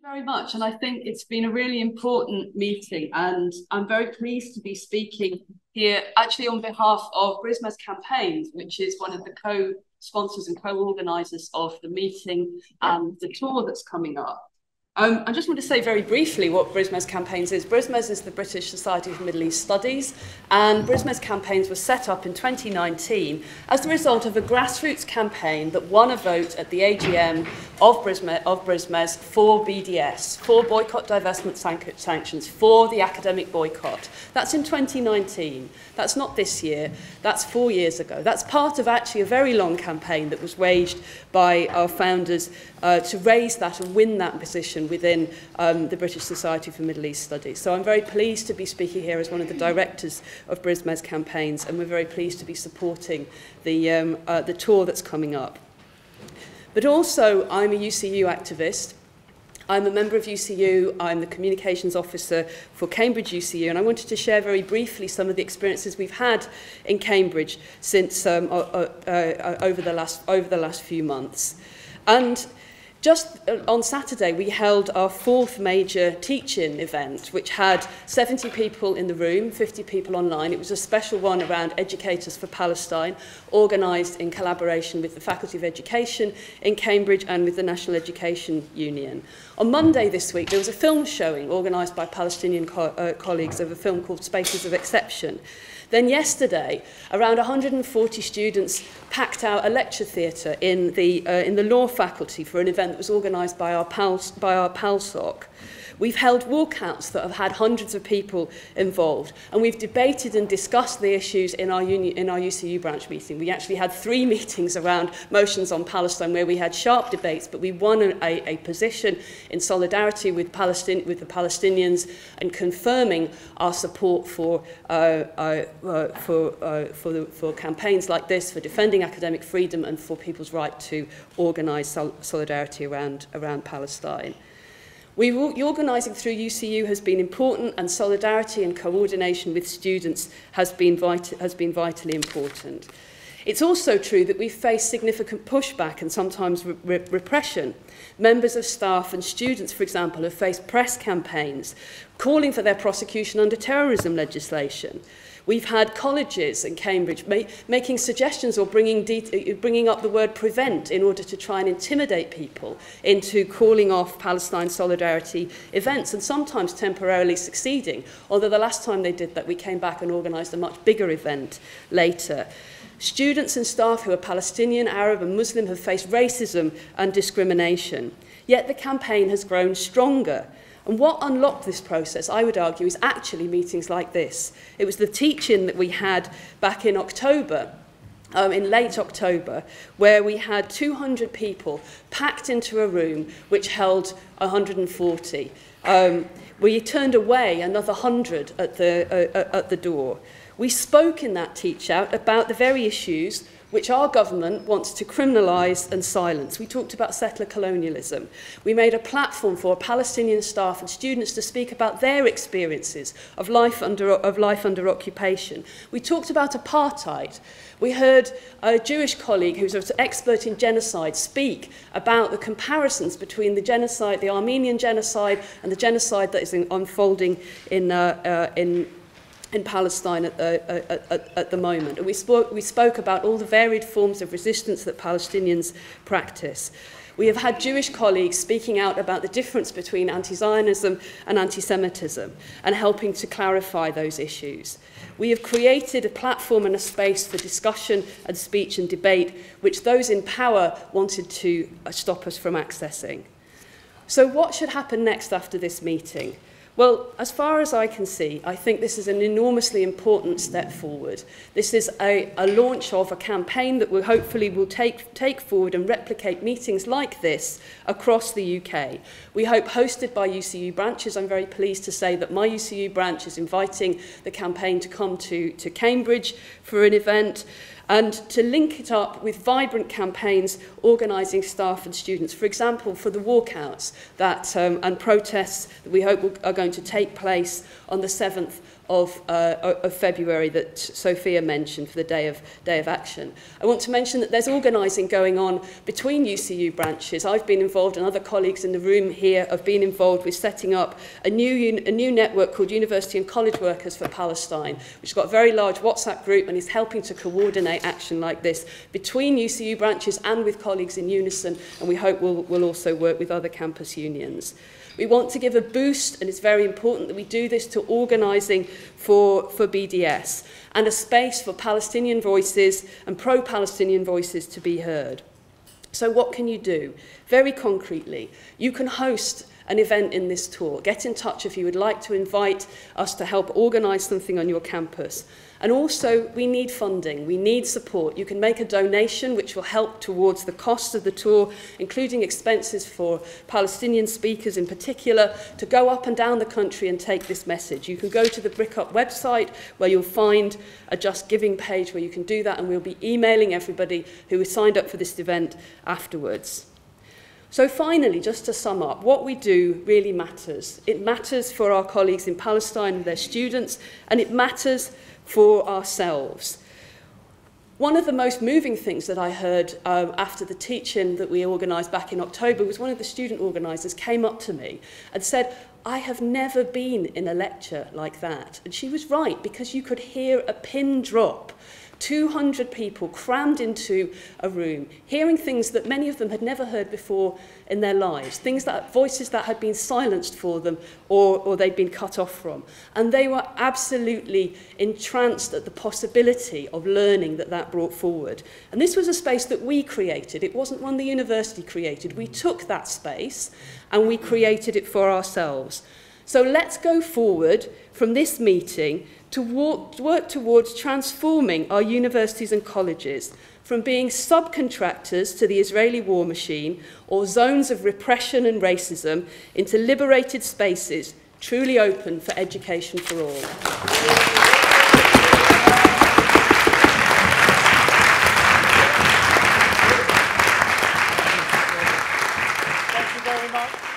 Very much, and I think it's been a really important meeting, and I'm very pleased to be speaking here actually on behalf of Brisma's Campaigns, which is one of the co-sponsors and co-organisers of the meeting and the tour that's coming up. I just want to say very briefly what Brisma's Campaigns is. Brisma's is the British Society for Middle East Studies, and Brisma's Campaigns was set up in 2019 as the result of a grassroots campaign that won a vote at the AGM of Brisma's for BDS, for boycott, divestment, sanctions, for the academic boycott. That's in 2019. That's not this year. That's 4 years ago. That's part of actually a very long campaign that was waged by our founders to raise that and win that position within the British Society for Middle East Studies. So I'm very pleased to be speaking here as one of the directors of Brisma's Campaigns, and we're very pleased to be supporting the tour that's coming up. But also, I'm a UCU activist. I'm a member of UCU, I'm the communications officer for Cambridge UCU, and I wanted to share very briefly some of the experiences we've had in Cambridge since over the last few months. And just on Saturday, we held our 4th major teach-in event, which had 70 people in the room, 50 people online. It was a special one around Educators for Palestine, organised in collaboration with the Faculty of Education in Cambridge and with the National Education Union. On Monday this week, there was a film showing organised by Palestinian colleagues of a film called Spaces of Exception. Then yesterday, around 140 students packed out a lecture theatre in the law faculty for an event that was organised by our PALSOC. We've held walkouts that have had hundreds of people involved, and we've debated and discussed the issues in our UCU branch meeting. We actually had 3 meetings around motions on Palestine where we had sharp debates, but we won a position in solidarity with the Palestinians and confirming our support for campaigns like this, for defending academic freedom and for people's right to organise solidarity around Palestine. Organising through UCU has been important, and solidarity and coordination with students has been vitally important. It's also true that we've faced significant pushback and sometimes repression. Members of staff and students, for example, have faced press campaigns calling for their prosecution under terrorism legislation. We've had colleges in Cambridge making suggestions or bringing up the word prevent in order to try and intimidate people into calling off Palestine solidarity events, and sometimes temporarily succeeding, although the last time they did that we came back and organised a much bigger event later. Students and staff who are Palestinian, Arab and Muslim have faced racism and discrimination, yet the campaign has grown stronger. And what unlocked this process, I would argue, is actually meetings like this. It was the teach-in that we had back in October, in late October, where we had 200 people packed into a room which held 140. We turned away another 100 at the door. We spoke in that teach-out about the very issues which our government wants to criminalise and silence. We talked about settler colonialism. We made a platform for Palestinian staff and students to speak about their experiences of life under occupation. We talked about apartheid. We heard a Jewish colleague who's an expert in genocide speak about the comparisons between the genocide, the Armenian genocide, and the genocide that is unfolding in Palestine at the moment. And we spoke about all the varied forms of resistance that Palestinians practice. We have had Jewish colleagues speaking out about the difference between anti-Zionism and anti-Semitism and helping to clarify those issues. We have created a platform and a space for discussion and speech and debate which those in power wanted to stop us from accessing. So what should happen next after this meeting? Well, as far as I can see, I think this is an enormously important step forward. This is a launch of a campaign that will hopefully take forward and replicate meetings like this across the UK. We hope hosted by UCU branches. I'm very pleased to say that my UCU branch is inviting the campaign to come to Cambridge for an event, and to link it up with vibrant campaigns organising staff and students, for example, for the walkouts and protests that we hope are going to take place on the 7th of February that Sophia mentioned for the Day of Action. I want to mention that there's organising going on between UCU branches. I've been involved, and other colleagues in the room here have been involved with setting up a new network called University and College Workers for Palestine, which has got a very large WhatsApp group and is helping to coordinate action like this between UCU branches and with colleagues in unison, and we hope we'll also work with other campus unions. We want to give a boost, and it's very important that we do this, to organising for BDS and a space for Palestinian voices and pro-Palestinian voices to be heard. So what can you do? Very concretely, you can host an event in this tour. Get in touch if you would like to invite us to help organise something on your campus. And also, we need funding, we need support. You can make a donation which will help towards the cost of the tour, including expenses for Palestinian speakers in particular, to go up and down the country and take this message. You can go to the Brick Up website where you'll find a Just Giving page where you can do that, and we'll be emailing everybody who has signed up for this event afterwards. So finally, just to sum up, what we do really matters. It matters for our colleagues in Palestine and their students, and it matters for ourselves. One of the most moving things that I heard after the teach-in that we organised back in October was one of the student organisers came up to me and said, "I have never been in a lecture like that." And she was right, because you could hear a pin drop. 200 people crammed into a room, hearing things that many of them had never heard before in their lives, voices that had been silenced for them or they'd been cut off from. And they were absolutely entranced at the possibility of learning that brought forward. And this was a space that we created. It wasn't one the university created. We took that space and we created it for ourselves. So let's go forward from this meeting to work towards transforming our universities and colleges from being subcontractors to the Israeli war machine or zones of repression and racism into liberated spaces truly open for education for all. Thank you very much.